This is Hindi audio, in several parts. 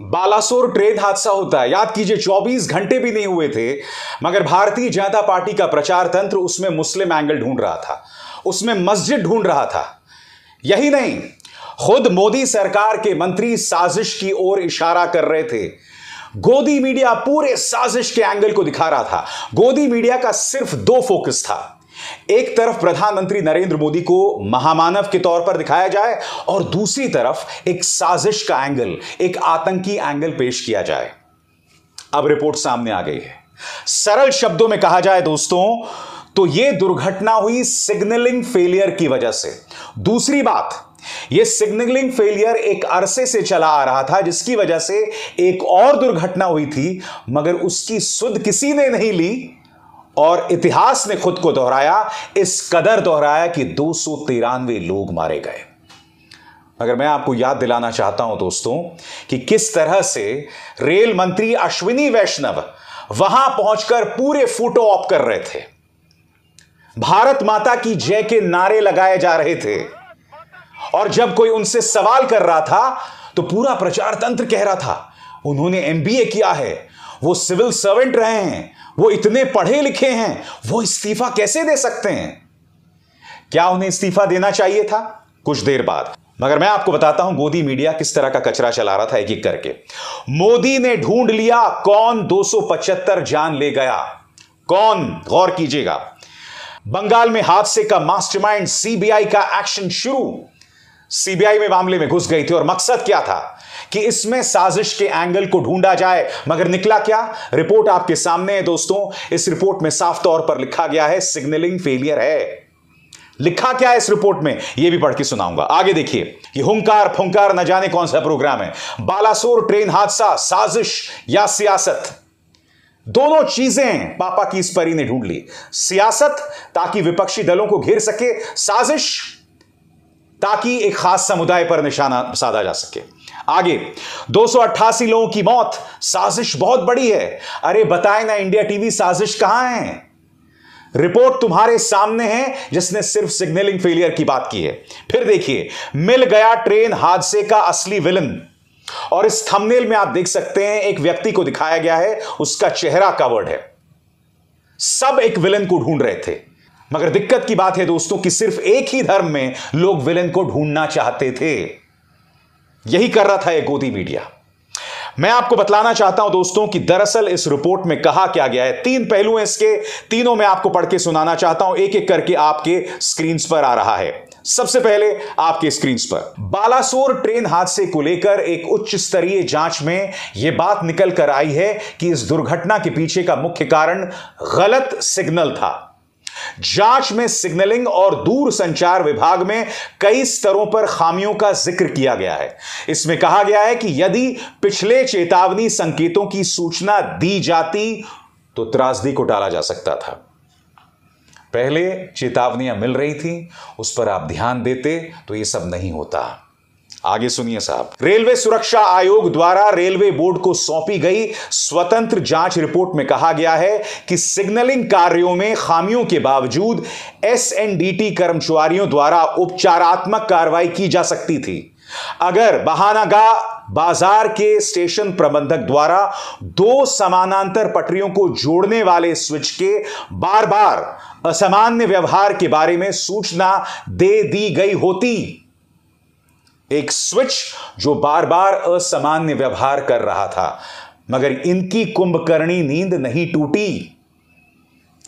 बालासोर ट्रेन हादसा होता है। याद कीजिए 24 घंटे भी नहीं हुए थे, मगर भारतीय जनता पार्टी का प्रचार तंत्र उसमें मुस्लिम एंगल ढूंढ रहा था, उसमें मस्जिद ढूंढ रहा था। यही नहीं, खुद मोदी सरकार के मंत्री साजिश की ओर इशारा कर रहे थे। गोदी मीडिया पूरे साजिश के एंगल को दिखा रहा था। गोदी मीडिया का सिर्फ दो फोकस था। एक तरफ प्रधानमंत्री नरेंद्र मोदी को महामानव के तौर पर दिखाया जाए और दूसरी तरफ एक साजिश का एंगल, एक आतंकी एंगल पेश किया जाए। अब रिपोर्ट सामने आ गई है। सरल शब्दों में कहा जाए दोस्तों, तो यह दुर्घटना हुई सिग्नलिंग फेलियर की वजह से। दूसरी बात, यह सिग्नलिंग फेलियर एक अरसे से चला आ रहा था, जिसकी वजह से एक और दुर्घटना हुई थी, मगर उसकी सुध किसी ने नहीं ली और इतिहास ने खुद को दोहराया, इस कदर दोहराया कि 293 लोग मारे गए। अगर मैं आपको याद दिलाना चाहता हूं दोस्तों कि किस तरह से रेल मंत्री अश्विनी वैष्णव वहां पहुंचकर पूरे फोटो ऑप कर रहे थे, भारत माता की जय के नारे लगाए जा रहे थे, और जब कोई उनसे सवाल कर रहा था तो पूरा प्रचार तंत्र कह रहा था उन्होंने एमबीए किया है, वो सिविल सर्वेंट रहे हैं, वो इतने पढ़े लिखे हैं, वो इस्तीफा कैसे दे सकते हैं। क्या उन्हें इस्तीफा देना चाहिए था? कुछ देर बाद। मगर मैं आपको बताता हूं गोदी मीडिया किस तरह का कचरा चला रहा था एक एक करके। मोदी ने ढूंढ लिया कौन 275 जान ले गया। कौन? गौर कीजिएगा। बंगाल में हादसे का मास्टरमाइंड, सीबीआई का एक्शन शुरू। सीबीआई में मामले में घुस गई थी और मकसद क्या था कि इसमें साजिश के एंगल को ढूंढा जाए। मगर निकला क्या? रिपोर्ट आपके सामने है दोस्तों। इस रिपोर्ट में साफ तौर पर लिखा गया है सिग्नलिंग फेलियर है। लिखा क्या है इस रिपोर्ट में, यह भी पढ़ के सुनाऊंगा। आगे देखिए, ये हुंकार फुंकार न जाने कौन सा प्रोग्राम है। बालासोर ट्रेन हादसा, साजिश या सियासत? दोनों चीजें पापा की इस परी ने ढूंढ ली। सियासत ताकि विपक्षी दलों को घेर सके, साजिश ताकि एक खास समुदाय पर निशाना साधा जा सके। आगे 288 लोगों की मौत, साजिश बहुत बड़ी है। अरे बताएं ना इंडिया टीवी, साजिश कहां है? रिपोर्ट तुम्हारे सामने है जिसने सिर्फ सिग्नलिंग फेलियर की बात की है। फिर देखिए, मिल गया ट्रेन हादसे का असली विलन। और इस थंबनेल में आप देख सकते हैं एक व्यक्ति को दिखाया गया है, उसका चेहरा कवर्ड है। सब एक विलन को ढूंढ रहे थे, मगर दिक्कत की बात है दोस्तों कि सिर्फ एक ही धर्म में लोग विलन को ढूंढना चाहते थे। यही कर रहा था ये गोदी मीडिया। मैं आपको बतलाना चाहता हूं दोस्तों कि दरअसल इस रिपोर्ट में कहा क्या गया है। 3 पहलू हैं इसके, तीनों मैं आपको पढ़ के सुनाना चाहता हूं, एक एक करके आपके स्क्रीन पर आ रहा है। सबसे पहले आपके स्क्रीन पर बालासोर ट्रेन हादसे को लेकर एक उच्च स्तरीय जांच में यह बात निकल कर आई है कि इस दुर्घटना के पीछे का मुख्य कारण गलत सिग्नल था। जांच में सिग्नलिंग और दूर संचार विभाग में कई स्तरों पर खामियों का जिक्र किया गया है। इसमें कहा गया है कि यदि पिछले चेतावनी संकेतों की सूचना दी जाती तो त्रासदी को टाला जा सकता था। पहले चेतावनियां मिल रही थी, उस पर आप ध्यान देते तो यह सब नहीं होता। आगे सुनिए साहब। रेलवे सुरक्षा आयोग द्वारा रेलवे बोर्ड को सौंपी गई स्वतंत्र जांच रिपोर्ट में कहा गया है कि सिग्नलिंग कार्यों में खामियों के बावजूद एसएनडीटी कर्मचारियों द्वारा उपचारात्मक कार्रवाई की जा सकती थी। अगर बहानागाह बाजार के स्टेशन प्रबंधक द्वारा 2 समानांतर पटरियों को जोड़ने वाले स्विच के बार बार असामान्य व्यवहार के बारे में सूचना दे दी गई होती, एक स्विच जो बार बार असामान्य व्यवहार कर रहा था, मगर इनकी कुंभकर्णी नींद नहीं टूटी।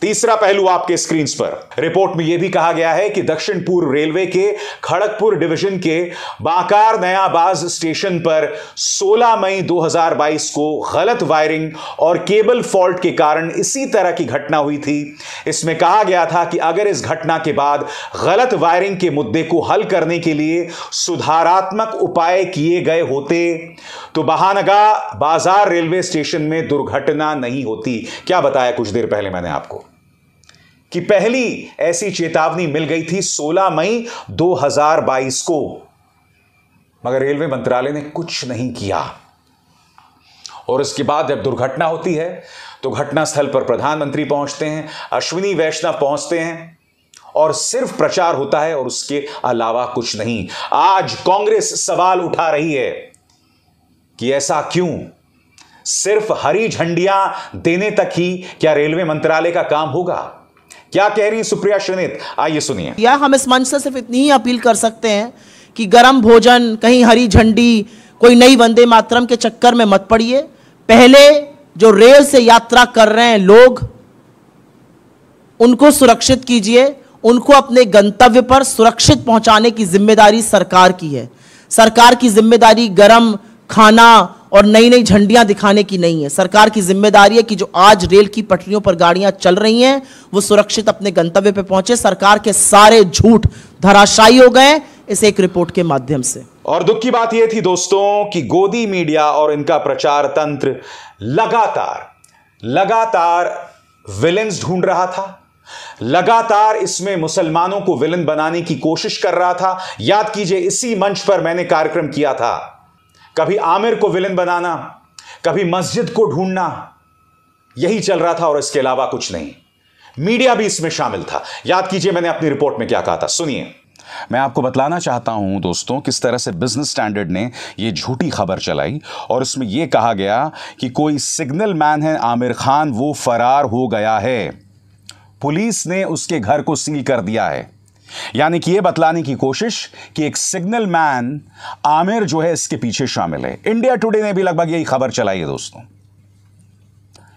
तीसरा पहलू आपके स्क्रीन पर रिपोर्ट में यह भी कहा गया है कि दक्षिण पूर्व रेलवे के खड़गपुर डिवीजन के बांकार नयाबाज स्टेशन पर 16 मई 2022 को गलत वायरिंग और केबल फॉल्ट के कारण इसी तरह की घटना हुई थी। इसमें कहा गया था कि अगर इस घटना के बाद गलत वायरिंग के मुद्दे को हल करने के लिए सुधारात्मक उपाय किए गए होते तो बहानागाह बाजार रेलवे स्टेशन में दुर्घटना नहीं होती। क्या बताया कुछ देर पहले मैंने आपको कि पहली ऐसी चेतावनी मिल गई थी 16 मई 2022 को, मगर रेलवे मंत्रालय ने कुछ नहीं किया। और इसके बाद जब दुर्घटना होती है तो घटनास्थल पर प्रधानमंत्री पहुंचते हैं, अश्विनी वैष्णव पहुंचते हैं और सिर्फ प्रचार होता है और उसके अलावा कुछ नहीं। आज कांग्रेस सवाल उठा रही है कि ऐसा क्यों? सिर्फ हरी झंडियां देने तक ही क्या रेलवे मंत्रालय का काम होगा? क्या कह रही सुप्रिया श्रीनित, आइए सुनिए। या हम इस मंच से सिर्फ इतनी ही अपील कर सकते हैं कि गर्म भोजन, कहीं हरी झंडी, कोई नई वंदे मातरम के चक्कर में मत पड़िए। पहले जो रेल से यात्रा कर रहे हैं लोग, उनको सुरक्षित कीजिए। उनको अपने गंतव्य पर सुरक्षित पहुंचाने की जिम्मेदारी सरकार की है। सरकार की जिम्मेदारी गरम खाना और नई नई झंडियां दिखाने की नहीं है। सरकार की जिम्मेदारी है कि जो आज रेल की पटरियों पर गाड़ियां चल रही हैं वो सुरक्षित अपने गंतव्य पर पहुंचे। सरकार के सारे झूठ धराशायी हो गए इस एक रिपोर्ट के माध्यम से। और दुख की बात यह थी दोस्तों कि गोदी मीडिया और इनका प्रचार तंत्र लगातार विलेंस ढूंढ रहा था, लगातार इसमें मुसलमानों को विलन बनाने की कोशिश कर रहा था। याद कीजिए, इसी मंच पर मैंने कार्यक्रम किया था। कभी आमिर को विलन बनाना, कभी मस्जिद को ढूंढना, यही चल रहा था और इसके अलावा कुछ नहीं। मीडिया भी इसमें शामिल था। याद कीजिए मैंने अपनी रिपोर्ट में क्या कहा था, सुनिए। मैं आपको बतलाना चाहता हूं दोस्तों किस तरह से बिजनेस स्टैंडर्ड ने यह झूठी खबर चलाई और इसमें यह कहा गया कि कोई सिग्नल मैन है आमिर खान, वो फरार हो गया है, पुलिस ने उसके घर को सील कर दिया है। यानी कि यह बतलाने की कोशिश कि एक सिग्नल मैन आमिर जो है इसके पीछे शामिल है। इंडिया टुडे ने भी लगभग यही खबर चलाई है दोस्तों।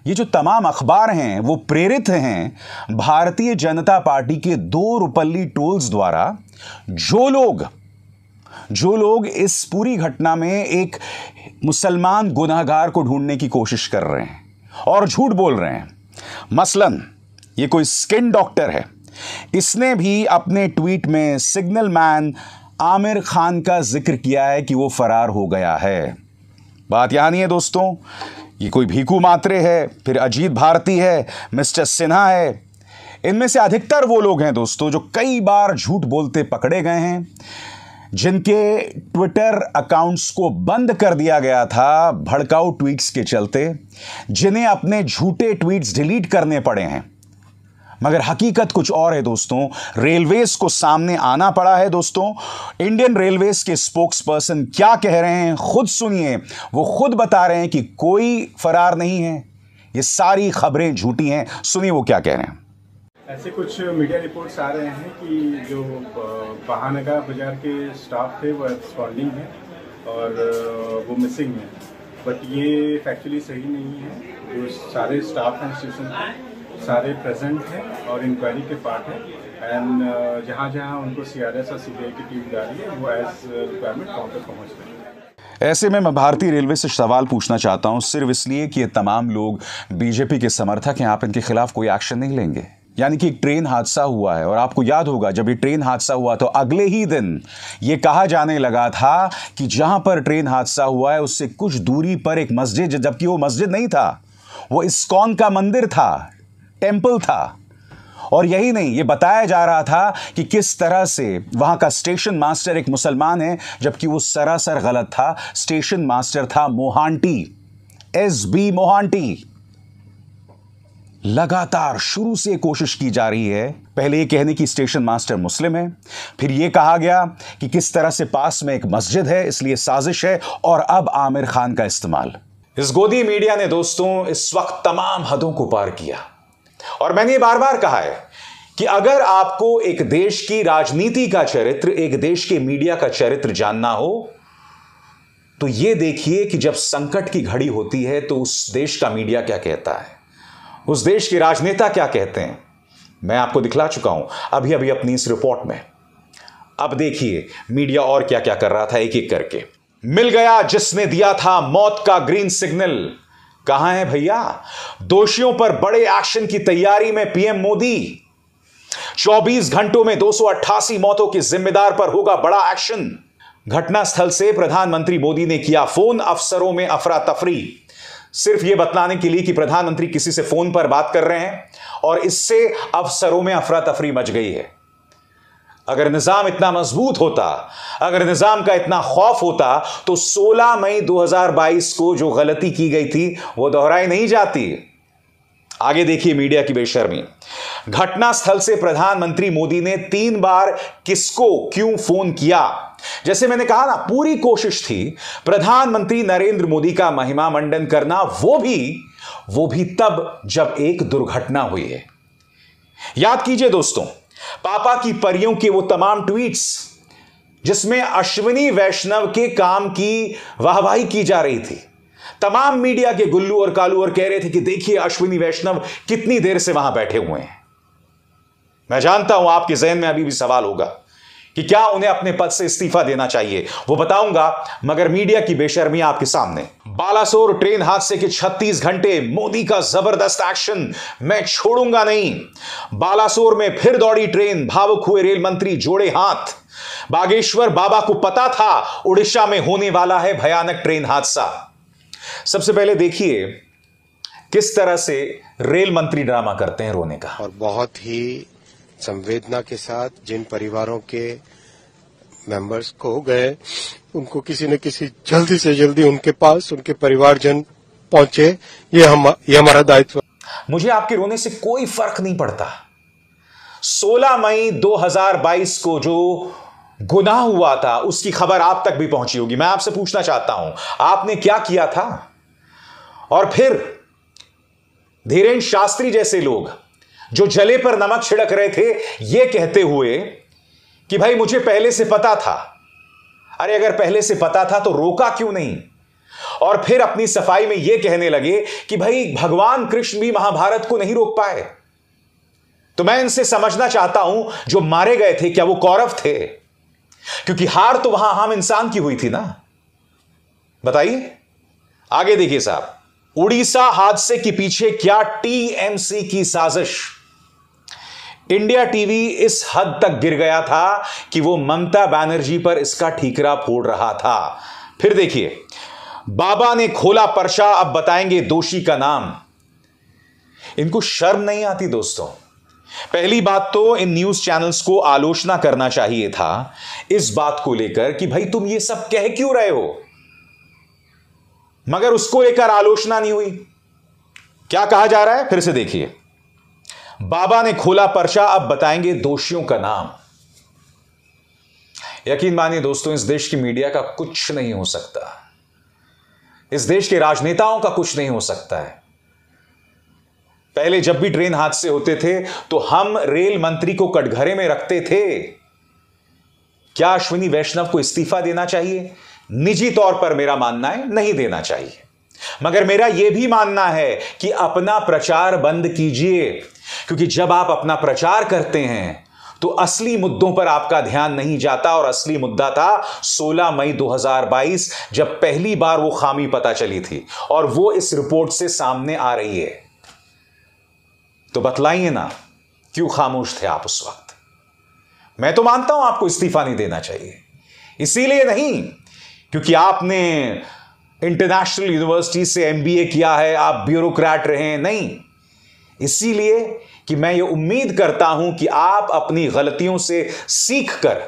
ये जो तमाम अखबार हैं वो प्रेरित हैं भारतीय जनता पार्टी के दो रुपल्ली टोल्स द्वारा। जो लोग इस पूरी घटना में एक मुसलमान गुनहगार को ढूंढने की कोशिश कर रहे हैं और झूठ बोल रहे हैं। मसलन ये कोई स्किन डॉक्टर है, इसने भी अपने ट्वीट में सिग्नल मैन आमिर खान का जिक्र किया है कि वो फरार हो गया है। बात यहां नहीं है दोस्तों, ये कोई भीखू मात्रे है, फिर अजीत भारती है, मिस्टर सिन्हा है। इनमें से अधिकतर वो लोग हैं दोस्तों जो कई बार झूठ बोलते पकड़े गए हैं, जिनके ट्विटर अकाउंट्स को बंद कर दिया गया था भड़काऊ ट्वीट्स के चलते, जिन्हें अपने झूठे ट्वीट्स डिलीट करने पड़े हैं। मगर हकीकत कुछ और है दोस्तों। रेलवेज को सामने आना पड़ा है दोस्तों। इंडियन रेलवेज के स्पोक्स पर्सन क्या कह रहे हैं खुद सुनिए। वो खुद बता रहे हैं कि कोई फरार नहीं है, ये सारी खबरें झूठी हैं। सुनिए वो क्या कह रहे हैं। ऐसे कुछ मीडिया रिपोर्ट्स आ रहे हैं कि जो बहानगा बाजार के स्टाफ थे वो एब्सकॉन्डिंग है और वो मिसिंग है, बट ये फैक्चुअली सही नहीं है। जो सारे स्टाफ हैं स्टेशन पे सारे प्रेजेंट हैं और इंक्वायरी के पार्ट है। एंड जहाँ जहाँ उनको सीआरएस और सीबीआई की टीम जा रही है वो एज रिक्वायरमेंट वहाँ पर पहुँच रही है। ऐसे में मैं भारतीय रेलवे से सवाल पूछना चाहता हूं, सिर्फ इसलिए कि ये तमाम लोग बीजेपी के समर्थक हैं, आप इनके खिलाफ कोई एक्शन नहीं लेंगे? यानी कि एक ट्रेन हादसा हुआ है और आपको याद होगा जब ये ट्रेन हादसा हुआ तो अगले ही दिन ये कहा जाने लगा था कि जहां पर ट्रेन हादसा हुआ है उससे कुछ दूरी पर एक मस्जिद, जबकि वो मस्जिद नहीं था, वो इस्कॉन का मंदिर था, टेंपल था। और यही नहीं, ये बताया जा रहा था कि किस तरह से वहां का स्टेशन मास्टर एक मुसलमान है, जबकि वो सरासर गलत था। स्टेशन मास्टर था मोहांटी, एसबी मोहांटी। लगातार शुरू से कोशिश की जा रही है, पहले ये कहने की स्टेशन मास्टर मुस्लिम है, फिर ये कहा गया कि किस तरह से पास में एक मस्जिद है इसलिए साजिश है, और अब आमिर खान का इस्तेमाल। इस गोदी मीडिया ने दोस्तों इस वक्त तमाम हदों को पार किया। और मैंने ये बार बार कहा है कि अगर आपको एक देश की राजनीति का चरित्र, एक देश के मीडिया का चरित्र जानना हो तो यह देखिए कि जब संकट की घड़ी होती है तो उस देश का मीडिया क्या कहता है, उस देश के राजनेता क्या कहते हैं। मैं आपको दिखला चुका हूं अभी अभी अपनी इस रिपोर्ट में। अब देखिए मीडिया और क्या क्या कर रहा था एक एक करके। मिल गया जिसने दिया था मौत का ग्रीन सिग्नल। कहां है भैया? दोषियों पर बड़े एक्शन की तैयारी में पीएम मोदी। 24 घंटों में 288 मौतों के जिम्मेदार पर होगा बड़ा एक्शन। घटनास्थल से प्रधानमंत्री मोदी ने किया फोन, अफसरों में अफरा तफरी, सिर्फ यह बतलाने के लिए कि प्रधानमंत्री किसी से फोन पर बात कर रहे हैं और इससे अफसरों में अफरा तफरी मच गई है। अगर निजाम इतना मजबूत होता, अगर निजाम का इतना खौफ होता तो 16 मई 2022 को जो गलती की गई थी वो दोहराई नहीं जाती। आगे देखिए मीडिया की बेशर्मी। घटनास्थल से प्रधानमंत्री मोदी ने 3 बार किसको क्यों फोन किया। जैसे मैंने कहा ना, पूरी कोशिश थी प्रधानमंत्री नरेंद्र मोदी का महिमा मंडन करना, वो भी तब जब एक दुर्घटना हुई है। याद कीजिए दोस्तों, पापा की परियों के वो तमाम ट्वीट्स जिसमें अश्विनी वैष्णव के काम की वाहवाही की जा रही थी। तमाम मीडिया के गुल्लू और कालू और कह रहे थे कि देखिए अश्विनी वैष्णव कितनी देर से वहां बैठे हुए हैं। मैं जानता हूं आपके जहन में अभी भी सवाल होगा कि क्या उन्हें अपने पद से इस्तीफा देना चाहिए, वो बताऊंगा, मगर मीडिया की बेशर्मी आपके सामने। बालासोर ट्रेन हादसे के 36 घंटे, मोदी का जबरदस्त एक्शन, मैं छोड़ूंगा नहीं। बालासोर में फिर दौड़ी ट्रेन, भावुक हुए रेल मंत्री, जोड़े हाथ। बागेश्वर बाबा को पता था उड़ीसा में होने वाला है भयानक ट्रेन हादसा। सबसे पहले देखिए किस तरह से रेल मंत्री ड्रामा करते हैं रोने का। और बहुत ही संवेदना के साथ जिन परिवारों के मेंबर्स खो गए, उनको किसी न किसी जल्दी से जल्दी उनके पास उनके परिवारजन पहुंचे, ये हमारा दायित्व। मुझे आपके रोने से कोई फर्क नहीं पड़ता। 16 मई 2022 को जो गुनाह हुआ था उसकी खबर आप तक भी पहुंची होगी। मैं आपसे पूछना चाहता हूं, आपने क्या किया था? और फिर धीरेन्द्र शास्त्री जैसे लोग जो जले पर नमक छिड़क रहे थे यह कहते हुए कि भाई मुझे पहले से पता था। अरे अगर पहले से पता था तो रोका क्यों नहीं? और फिर अपनी सफाई में यह कहने लगे कि भाई भगवान कृष्ण भी महाभारत को नहीं रोक पाए। तो मैं इनसे समझना चाहता हूं, जो मारे गए थे क्या वो कौरव थे? क्योंकि हार तो वहां आम इंसान की हुई थी ना। बताइए आगे देखिए साहब, उड़ीसा हादसे के पीछे क्या टीएमसी की साजिश। इंडिया टीवी इस हद तक गिर गया था कि वो ममता बनर्जी पर इसका ठीकरा फोड़ रहा था। फिर देखिए, बाबा ने खोला पर्चा, अब बताएंगे दोषी का नाम। इनको शर्म नहीं आती दोस्तों। पहली बात तो इन न्यूज चैनल्स को आलोचना करना चाहिए था इस बात को लेकर कि भाई तुम ये सब कह क्यों रहे हो, मगर उसको लेकर आलोचना नहीं हुई। क्या कहा जा रहा है, फिर से देखिए। बाबा ने खोला पर्चा, अब बताएंगे दोषियों का नाम। यकीन मानिए दोस्तों, इस देश की मीडिया का कुछ नहीं हो सकता, इस देश के राजनेताओं का कुछ नहीं हो सकता है। पहले जब भी ट्रेन हादसे होते थे तो हम रेल मंत्री को कटघरे में रखते थे। क्या अश्विनी वैष्णव को इस्तीफा देना चाहिए? निजी तौर पर मेरा मानना है नहीं देना चाहिए, मगर मेरा यह भी मानना है कि अपना प्रचार बंद कीजिए, क्योंकि जब आप अपना प्रचार करते हैं तो असली मुद्दों पर आपका ध्यान नहीं जाता। और असली मुद्दा था 16 मई 2022 जब पहली बार वो खामी पता चली थी, और वो इस रिपोर्ट से सामने आ रही है। तो बतलाइए ना, क्यों खामोश थे आप उस वक्त? मैं तो मानता हूं आपको इस्तीफा नहीं देना चाहिए, इसीलिए नहीं क्योंकि आपने इंटरनेशनल यूनिवर्सिटी से एमबीए किया है, आप ब्यूरोक्रेट रहे हैं, नहीं, इसीलिए कि मैं ये उम्मीद करता हूं कि आप अपनी गलतियों से सीखकर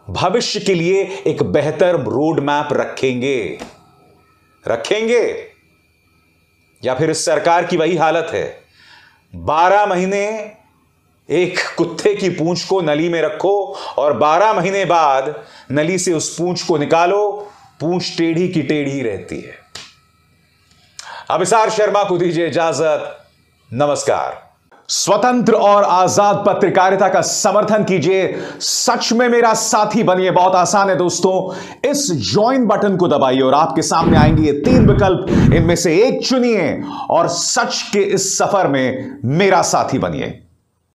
भविष्य के लिए एक बेहतर रोड मैप रखेंगे। या फिर इस सरकार की वही हालत है, 12 महीने एक कुत्ते की पूंछ को नली में रखो और 12 महीने बाद नली से उस पूंछ को निकालो, पूंछ टेढ़ी की टेढ़ी रहती है। अभिसार शर्मा को दीजिए इजाजत, नमस्कार। स्वतंत्र और आजाद पत्रकारिता का समर्थन कीजिए, सच में मेरा साथी बनिए। बहुत आसान है दोस्तों, इस ज्वाइन बटन को दबाइए और आपके सामने आएंगे ये 3 विकल्प, इनमें से एक चुनिए और सच के इस सफर में मेरा साथी बनिए।